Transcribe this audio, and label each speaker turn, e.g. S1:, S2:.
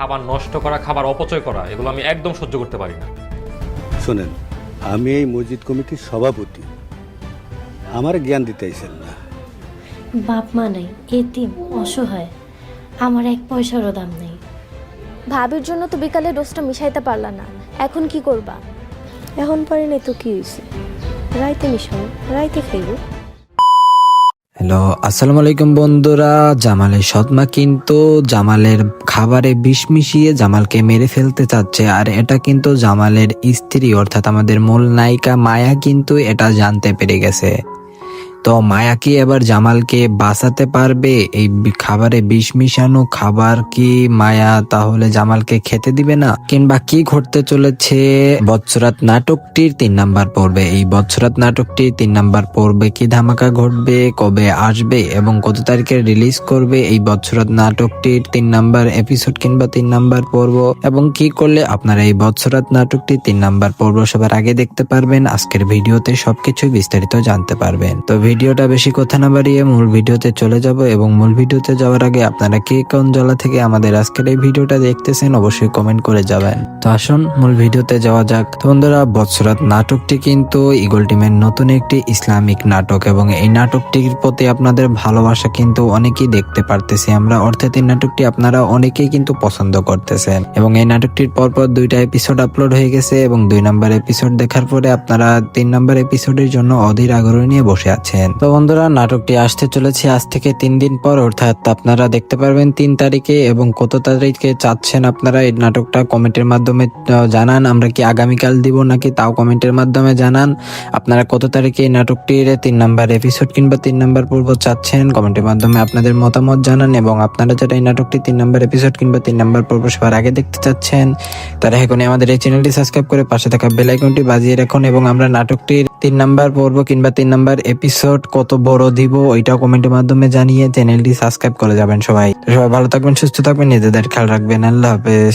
S1: খাবার নষ্ট করা, খাবার অপচয় করা, এগুলো আমি একদম সহ্য করতে পারি না।
S2: শোনেন, আমি এই মসজিদ কমিটির সভাপতি, আমার জ্ঞান দিতে আইছেন না।
S3: বাপ মা নাই, এতিম, অসহায়, আমার এক পয়সারও দাম নেই।
S4: ভাবির জন্য তো বিকালে রোজটা মিশাইতে পারলা না, এখন কি করবা?
S5: এখন পারি নাই তো কি হয়েছে, রাইতে মিশাও, রাইতে খাইব।
S6: হ্যালো, আসসালামু আলাইকুম বন্ধুরা। জামালের সৎমা কিন্তু জামালের খাবারে বিষ মিশিয়ে জামালকে মেরে ফেলতে চাচ্ছে, আর এটা কিন্তু জামালের স্ত্রী অর্থাৎ আমাদের মূল নায়িকা মায়া কিন্তু এটা জানতে পেরে গেছে। তো মায়া কি এবার জামালকে বাঁচাতে পারবে? এই খাবারে বিষ মিশানো খাবার কি মায়া তাহলে জামালকে খেতে দিবে না? কিংবা কি ঘটতে চলেছে বৎসরাত নাটকটির 3 নাম্বার পর্বে? এই বৎসরাত নাটকটির 3 নাম্বার পর্বে কি ধামাকা ঘটবে, কবে আসবে এবং কত তারিখে রিলিজ করবে এই বৎসরাত নাটকটির 3 নাম্বার এপিসোড কিংবা 3 নাম্বার পর্ব, এবং কি করলে আপনারা এই বৎসরাত নাটকটি 3 নাম্বার পর্ব সবার আগে দেখতে পারবেন? আজকের ভিডিওতে সবকিছু বিস্তারিত জানতে পারবেন। তো ভিডিওটা বেশি কথা না বাড়িয়ে মূল ভিডিওতে চলে যাব, এবং মূল ভিডিওতে যাওয়ার আগে আপনারা কে কোন জেলা থেকে আমাদের আজকের এই ভিডিওটা দেখতেছেন অবশ্যই কমেন্ট করে যাবেন। তো আসুন মূল ভিডিওতে যাওয়া যাক। তো বন্ধুরা, বৎসরাত নাটকটি কিন্তু ঈগল টিমের নতুন একটি ইসলামিক নাটক, এবং এই নাটকটির প্রতি আপনাদের ভালোবাসা কিন্তু অনেকেই দেখতে পারতেছি আমরা, অর্থাৎ এই নাটকটি আপনারা অনেকেই কিন্তু পছন্দ করতেছেন। এবং এই নাটকটির পরপর 2টা এপিসোড আপলোড হয়ে গেছে, এবং 2 নাম্বার এপিসোড দেখার পরে আপনারা 3 নাম্বার এপিসোডের জন্য অধীর আগ্রহ নিয়ে বসে আছেন। তো বন্ধুরা, নাটকটি আসতে চলেছে আজ থেকে 3 দিন পর, অর্থাৎ আপনারা দেখতে পারবেন 3 তারিখে। এবং কত তারিখে চাচ্ছেন আপনারা এই নাটকটা কমেন্টের মাধ্যমে জানান। আমরা কি আগামীকাল দিব নাকি তাও কমেন্টের মাধ্যমে জানান। আপনারা কত তারিখে এই নাটকটির 3 নাম্বার এপিসোড কিংবা 3 নাম্বার পর্ব চাচ্ছেন কমেন্টের মাধ্যমে আপনাদের মতামত জানান। এবং আপনারা যারা এই নাটকটি 3 নাম্বার এপিসোড কিংবা 3 নাম্বার পর্ব সবার আগে দেখতে চাচ্ছেন তারা এখনই আমাদের এই চ্যানেলটি সাবস্ক্রাইব করে পাশে থাকা বেল আইকনটি বাজিয়ে রাখুন। এবং আমরা নাটকটির 3 নাম্বার পর্ব কিংবা 3 নাম্বার এপিসোড কত বড় দিব ওইটাও কমেন্টের মাধ্যমে জানিয়ে চ্যানেলটি সাবস্ক্রাইব করে যাবেন। সবাই ভালো থাকবেন, সুস্থ থাকবেন, নিজেদের খেয়াল রাখবেন। আল্লাহ হাফেজ।